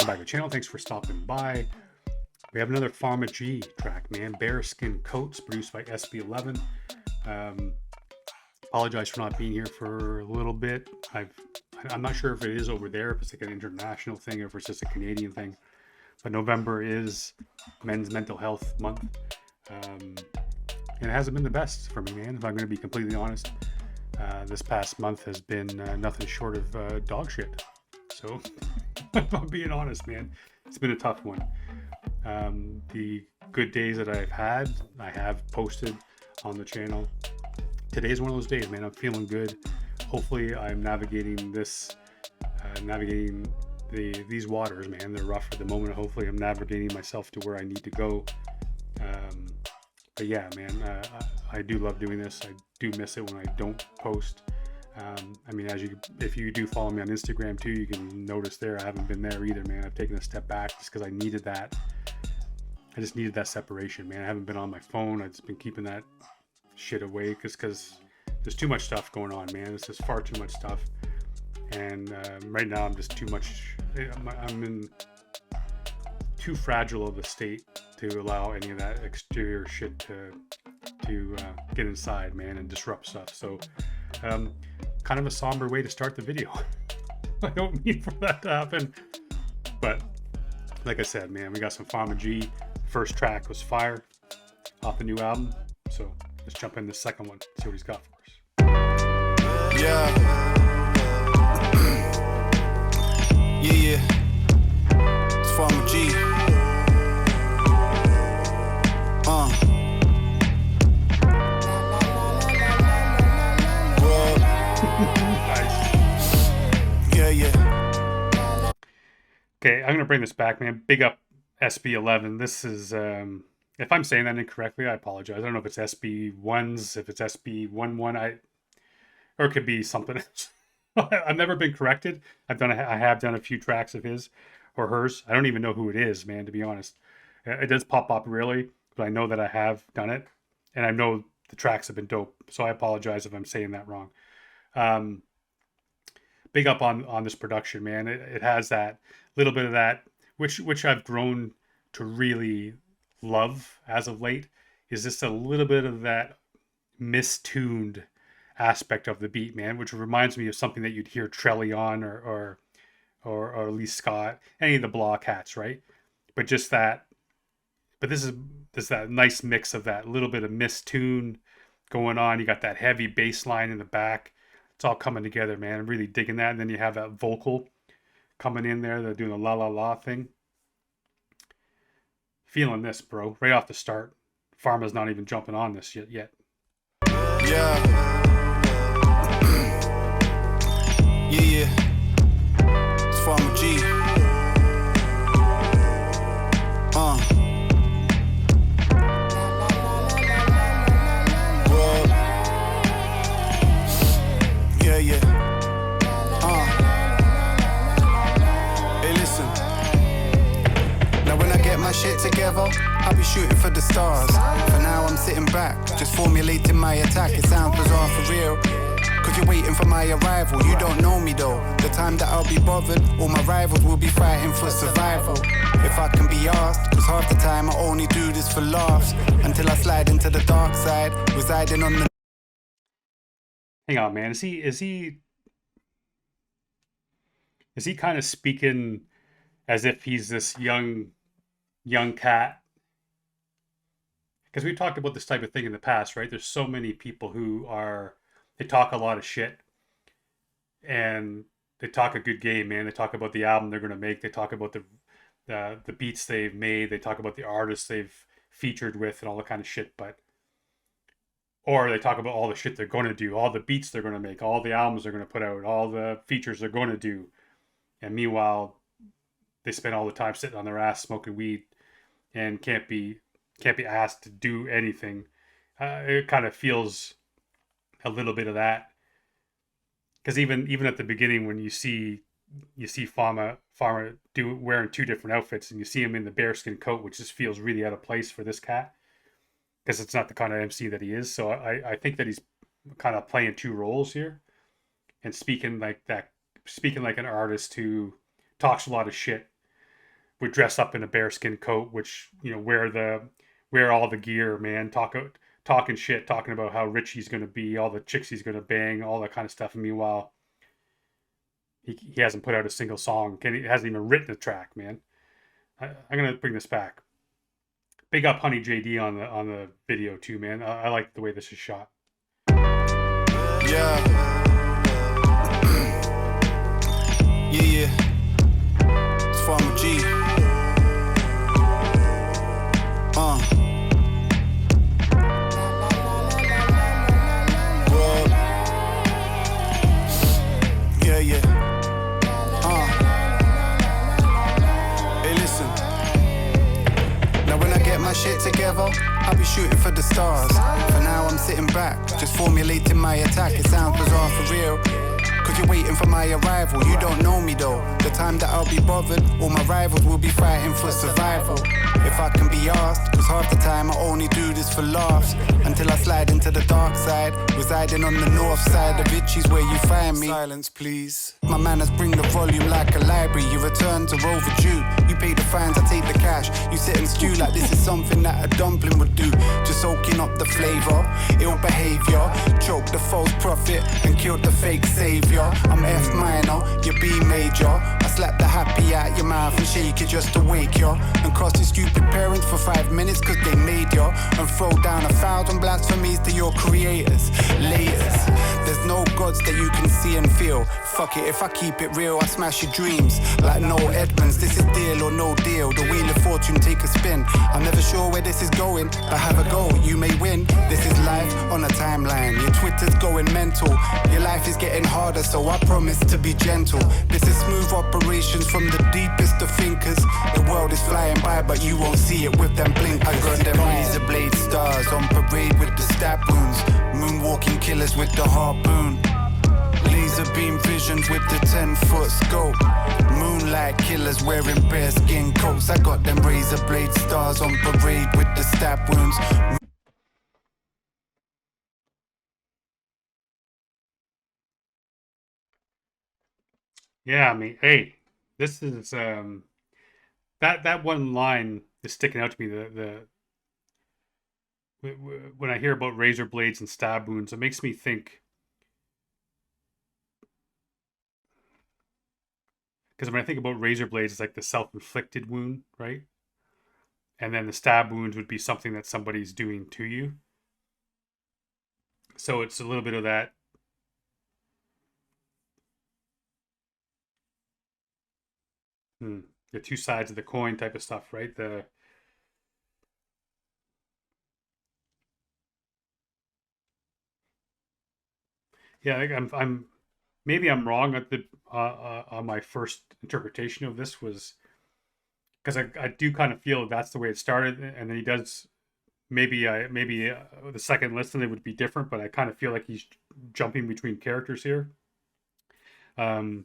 welcome back to the channel. Thanks for stopping by. We have another Farma G track, man. Bearskin Coats, produced by SB11. Apologize for not being here for a little bit. I'm not sure if it is over there, if it's like an international thing, or if it's just a Canadian thing. But November is Men's Mental Health Month. And it hasn't been the best for me, man, if I'm going to be completely honest. This past month has been nothing short of dog shit. So, if I'm being honest, man, it's been a tough one. The good days that I've had, I have posted on the channel. Today's one of those days, man. I'm feeling good. Hopefully, I'm navigating this, these waters, man. They're rough at the moment. Hopefully, I'm navigating myself to where I need to go. But yeah, man, I do love doing this. I do miss it when I don't post. I mean, if you do follow me on Instagram too, you can notice there I haven't been there either, man. I've taken a step back just because I needed that. I just needed that separation, man. I haven't been on my phone. I've just been keeping that shit away because there's too much stuff going on, man. This is far too much stuff, and right now I'm just too much. I'm in too fragile of a state to allow any of that exterior shit to get inside, man, and disrupt stuff. So kind of a somber way to start the video. I don't mean for that to happen, but like I said, man, we got some Farma G. First track was fire off the new album, so let's jump in the second one, see what he's got for us. Yeah. It's Farma G. Okay, I'm gonna bring this back, man. Big up SB11. This is, if I'm saying that incorrectly, I apologize. I don't know if it's SB1s, if it's SB11, or it could be something else. I've never been corrected. I have done a few tracks of his or hers. I don't even know who it is, man, to be honest. It does pop up rarely, but I know that I have done it, and I know the tracks have been dope. So I apologize if I'm saying that wrong. Big up on this production, man. It has that little bit of that, which I've grown to really love as of late, is just a little bit of that mistuned aspect of the beat, man, which reminds me of something that you'd hear Trelly on or Lee Scott, any of the Block hats, right? But just that, but this is that nice mix of that little bit of mistune going on. You got that heavy bass line in the back. It's all coming together, man. I'm really digging that. And then you have that vocal coming in there. They're doing the la la la thing. Feeling this, bro. Right off the start. Farma's not even jumping on this yet. Yeah. It's Farma G. My shit together, I'll be shooting for the stars. For now I'm sitting back, just formulating my attack. It sounds bizarre for real, cause you're waiting for my arrival. You don't know me though, the time that I'll be bothered, all my rivals will be fighting for survival. If I can be asked, cause half the time I only do this for laughs, until I slide into the dark side, residing on the... Hang on, man, is he kind of speaking as if he's this young cat? Because we've talked about this type of thing in the past, right? There's so many people who they talk a lot of shit and they talk a good game, man. They talk about the album they're going to make. They talk about the beats they've made. They talk about the artists they've featured with and all that kind of shit. Or they talk about all the shit they're going to do, all the beats they're going to make, all the albums they're going to put out, all the features they're going to do. And meanwhile, they spend all the time sitting on their ass smoking weed and can't be asked to do anything. It kind of feels a little bit of that, because even at the beginning when you see Farma wearing two different outfits, and you see him in the bearskin coat, which just feels really out of place for this cat, because it's not the kind of MC that he is. So I think that he's kind of playing two roles here and speaking like an artist who talks a lot of shit would dress up in a bearskin coat, which wear all the gear, man, talking shit, talking about how rich he's gonna be, all the chicks he's gonna bang, all that kind of stuff. And meanwhile, he hasn't put out a single song. He hasn't even written a track, man. I'm gonna bring this back. Big up Honey JD on the video too, man. I like the way this is shot. Yeah. Yeah. It's Farma G. Well, yeah. Hey, listen. Now when I get my shit together, I'll be shooting for the stars. For now I'm sitting back, just formulating my attack. It sounds bizarre for real, cause you're waiting for my arrival. You don't know me though, the time that I'll be bothered, all my rivals will be fighting for survival. If I can be asked, cause half the time I only do this for laughs. Until I slide into the dark side, residing on the north side of Itchy's where you find me. Silence please. My manners bring the volume like a library. Your returns are overdue. You pay the fines, I take the cash. You sit and stew like this is something that a dumpling would do. Just soaking up the flavour, ill behaviour. Choke the false prophet and killed the fake saviour. I'm F minor, you B major. I slap the happy out your mouth and shake it just to wake ya. And cross your stupid parents for 5 minutes cause they made ya. And throw down 1,000 blasphemies to your creators. Laters, there's no gods that you can see and feel. Fuck it, if I keep it real, I smash your dreams. Like Noel Edmonds, this is deal or no deal. The wheel of fortune take a spin. I'm never sure where this is going, but have a go, you may win. This is life on a timeline. Your Twitter's going mental. Your life is getting harder, so I promise to be gentle. This is smooth operations from the deepest of thinkers. The world is flying by, but you won't see it with them blinkers. I got them razor blade stars on parade with the stab wounds. Moonwalking killers with the harpoon. Laser beam visions with the 10-foot scope. Moonlight killers wearing bearskin coats. I got them razor blade stars on parade with the stab wounds. Yeah, I mean, hey, this is that one line is sticking out to me. When I hear about razor blades and stab wounds, it makes me think. Because when I think about razor blades, it's like the self-inflicted wound, right? And then the stab wounds would be something that somebody's doing to you. So it's a little bit of that. The two sides of the coin type of stuff, right? Yeah, I'm maybe I'm wrong at the on my first interpretation of this was because I do kind of feel that's the way it started, and then he does maybe the second listen it would be different, but I kind of feel like he's jumping between characters here. Um,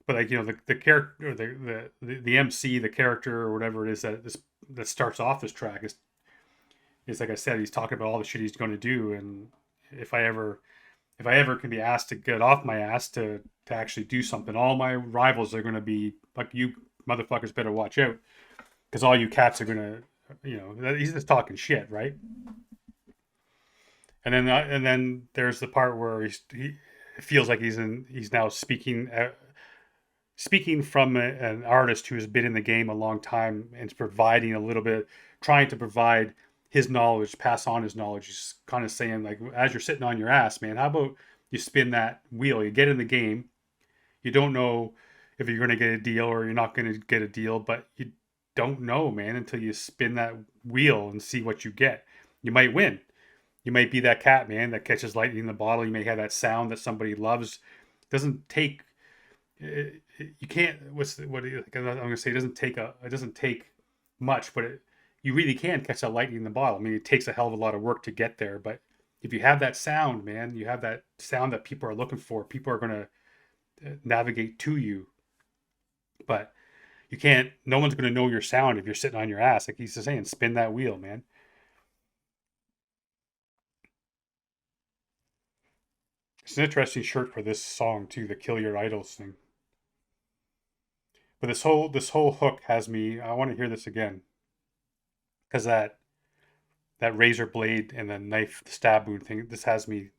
but like the character or the MC, the character or whatever it is that starts off this track is like I said, he's talking about all the shit he's going to do, and if I ever can be asked to get off my ass to actually do something, all my rivals are going to be like, you motherfuckers better watch out because all you cats are going to, he's just talking shit, right? And then there's the part where he feels like he's now speaking from an artist who has been in the game a long time and is providing a little bit, trying to provide his knowledge, pass on his knowledge. He's kind of saying like, as you're sitting on your ass, man, how about you spin that wheel? You get in the game. You don't know if you're going to get a deal or you're not going to get a deal, but you don't know, man, until you spin that wheel and see what you get. You might win. You might be that cat, man, that catches lightning in the bottle. You may have that sound that somebody loves. It doesn't take. You can't. I'm going to say? It doesn't take much, but you really can catch that lightning in the bottle. I mean, it takes a hell of a lot of work to get there, but if you have that sound, man, you have that sound that people are looking for. People are going to navigate to you, but you can't. No one's going to know your sound if you're sitting on your ass, like he's saying. Spin that wheel, man. It's an interesting shirt for this song too, the "Kill Your Idols" thing. But this whole hook has me. I want to hear this again, because that razor blade and the knife stab wound thing. This has me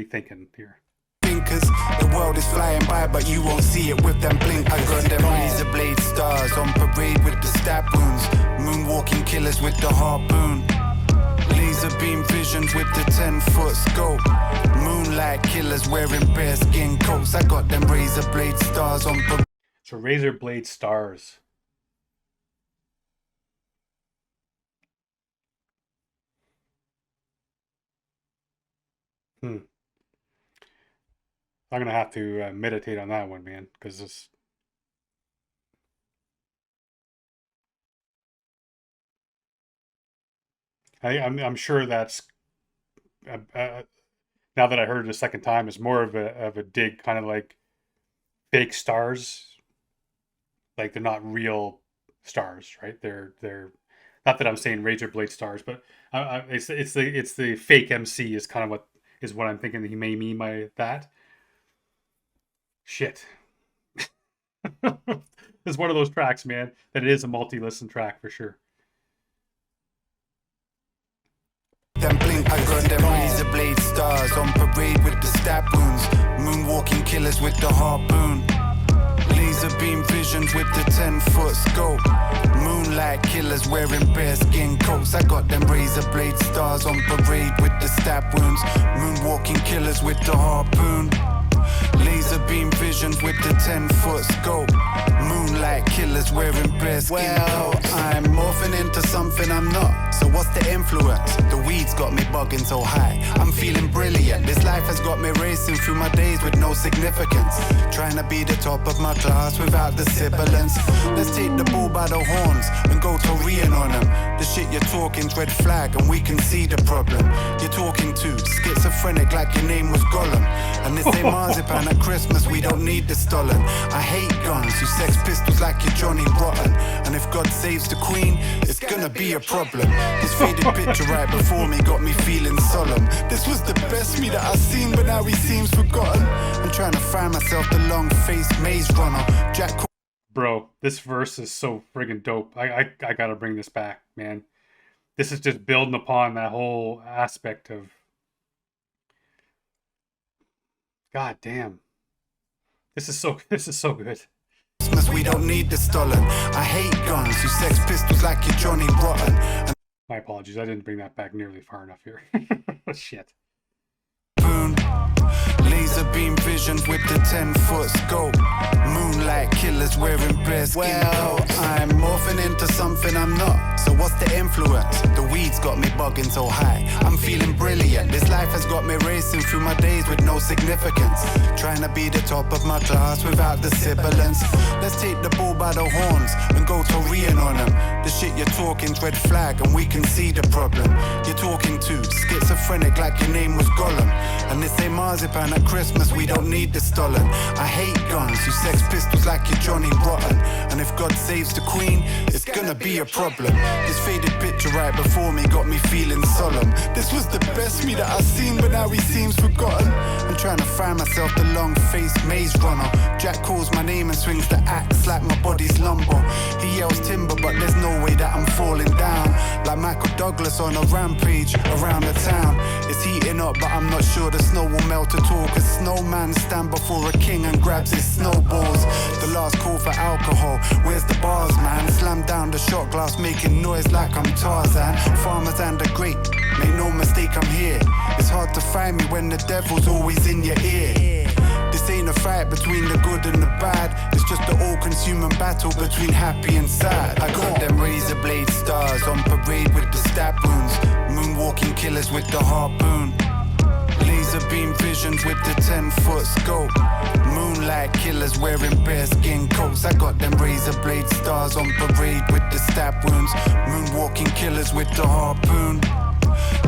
thinking here. Thinkers, the world is flying by, but you won't see it with them blinkers. I got them razor blade stars on parade with the stab wounds, moonwalking killers with the harpoon, laser beam visions with the 10-foot scope, moonlight killers wearing bearskin coats. I got them razor blade stars on parade. So razor blade stars. I'm gonna have to meditate on that one, man, because this. I'm sure that's now that I heard it a second time, is more of a dig, kind of like fake stars. Like they're not real stars, right? They're not that I'm saying razor blade stars, but it's the fake MC is kind of what I'm thinking that he may mean by that. Shit. It's one of those tracks, man, that it is a multi-listen track for sure. Them blink, I got them razor blade stars on parade with the stab wounds, moonwalking killers with the harpoon, laser beam visions with the 10-foot scope, moonlight killers wearing bearskin coats. I got them razor blade stars on parade with the stab wounds, moonwalking killers with the harpoon, laser beam visions with the 10-foot scope, moonlight killers wearing bearskin coats. I'm morphing into something I'm not, so what's the influence? The weed's got me bugging so high, I'm feeling brilliant. This life has got me racing through my days with no significance, trying to be the top of my class without the sibilance. Let's take the bull by the horns and go Korean on them. The shit you're talking's red flag and we can see the problem. You're talking to schizophrenic like your name was Gollum, and this ain't marzipan at Christmas, we don't need the stolen. I hate guns, you sex pistols like you're Johnny Rotten, and if God saves the Queen, it's gonna be a problem. This faded picture right before me got me feeling solemn. This was the best me that I've seen, but now he seems forgotten. I'm trying to find myself the long-faced maze runner. Jack. Bro, this verse is so friggin' dope. I gotta bring this back, man. This is just building upon that whole aspect of. God damn. This is so good. We don't need the stolen. I hate guns, you sex pistols like you're Johnny Rotten. My apologies, I didn't bring that back nearly far enough here. Shit. Laser beam visions with the 10-foot scope, moonlight killers wearing bearskin coats. I'm morphing into something I'm not, so what's the influence? The weed's got me bugging so high, I'm feeling brilliant. This life has got me racing through my days with no significance, trying to be the top of my class without the sibilance. Let's take the bull by the horns and go Korean on them. The shit you're talking's red flag and we can see the problem. You're talking to schizophrenic like your name was Gollum, and this ain't marzipan at Christmas, we don't need the stolen. I hate guns, you sex pistols like you're Johnny Rotten, and if God saves the Queen, it's gonna be a problem. This faded picture right before me got me feeling solemn. This was the best me that I've seen, but now he seems forgotten. I'm trying to find myself the long-faced maze runner. Jack calls my name and swings the axe like my body's lumber. He yells timber, but there's no way that I'm falling down. Like Michael Douglas on a rampage around the town. It's heating up, but I'm not sure the snow will melt at all, cause snowman stand before a king and grabs his snowballs. The last call for alcohol, where's the bars, man? Slam down the shot glass, making noise like I'm Tarzan. Farmers and the great, make no mistake, I'm here. It's hard to find me when the devil's always in your ear. This ain't a fight between the good and the bad, it's just the all-consuming battle between happy and sad. I got them razor blade stars on parade with the stab wounds, moonwalking killers with the harpoon, laser beam visions with the 10-foot scope, moonlight killers wearing bearskin coats. I got them razor blade stars on parade with the stab wounds, moonwalking killers with the harpoon,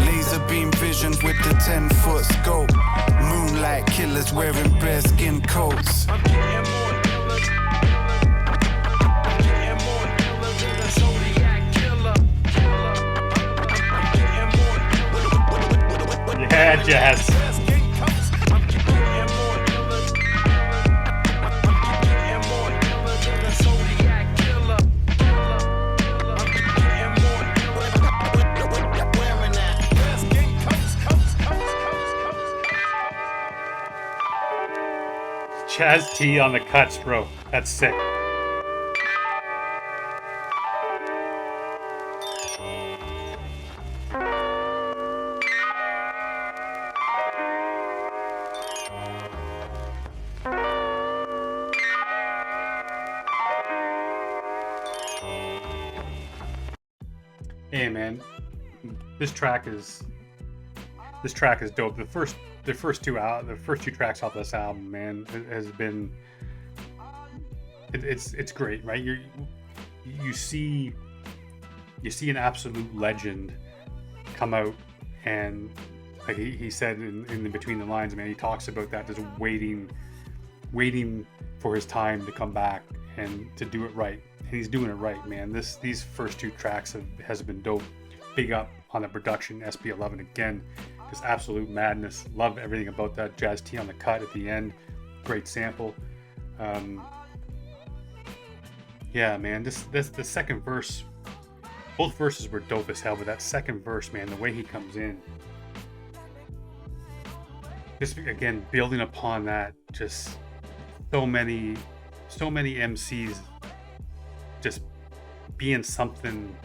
laser beam visions with the 10-foot scope, moonlight killers wearing bearskin coats. I'm getting more killers. I'm getting more killers than a Zodiac killer. I'm getting more. Yeah, Jazz. I'm getting more killers. I'm getting more killers than a Zodiac Jazz T on the cuts, bro. That's sick. Hey man, this track is dope. The first two tracks off this album, man, has been it's great, right? You see an absolute legend come out, and like he said in between the lines, man, he talks about that, just waiting for his time to come back and to do it right. And he's doing it right, man. These first two tracks has been dope. Big up on the production, SB11 again. Just absolute madness. Love everything about that. Jazz T on the cut at the end. Great sample. Yeah, man. This the second verse. Both verses were dope as hell, but that second verse, man, the way he comes in. Just again building upon that. Just so many MCs just being something,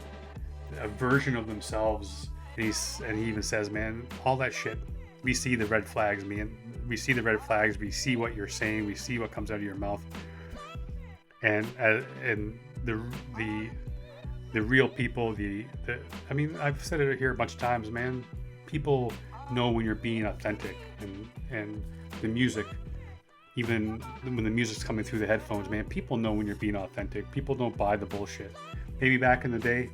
a version of themselves. And he even says, man, all that shit, we see the red flags, man. We see the red flags. We see what you're saying. We see what comes out of your mouth. And the real people, I mean, I've said it here a bunch of times, man. People know when you're being authentic, and the music, even when the music's coming through the headphones, man, people know when you're being authentic. People don't buy the bullshit. Maybe back in the day,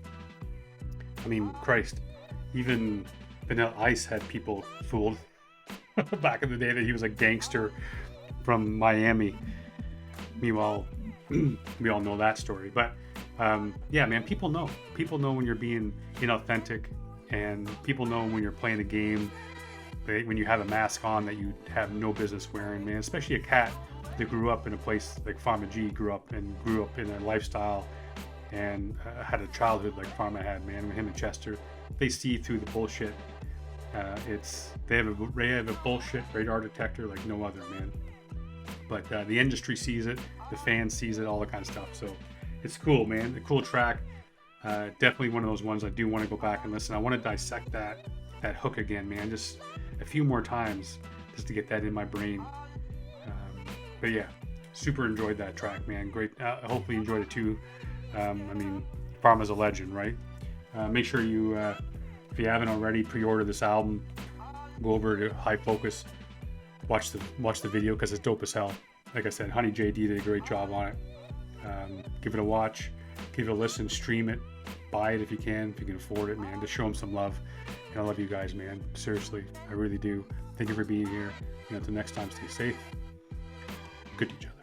I mean, Christ, even Vanilla Ice had people fooled back in the day that he was a gangster from Miami. Meanwhile, we all know that story. But yeah, man, people know. People know when you're being inauthentic, and people know when you're playing a game, when you have a mask on that you have no business wearing, man. Especially a cat that grew up in a place like Farma G grew up in a lifestyle and had a childhood like Farma had, man. With him and Chester, they see through the bullshit. They have a bullshit radar detector like no other, man. But the industry sees it, the fans sees it, all that kind of stuff. So it's cool, man. A cool track. Definitely one of those ones I do want to go back and listen. I want to dissect that hook again, man. Just a few more times just to get that in my brain. But yeah, super enjoyed that track, man. Great. Hopefully you enjoyed it too. I mean, Farma's a legend, right? Make sure you, if you haven't already, pre-order this album. Go over to High Focus, watch the video because it's dope as hell. Like I said, Honey JD did a great job on it. Give it a watch, give it a listen, stream it, buy it if you can afford it, man. Just show them some love. And I love you guys, man. Seriously, I really do. Thank you for being here. Until next time, stay safe. Good to each other.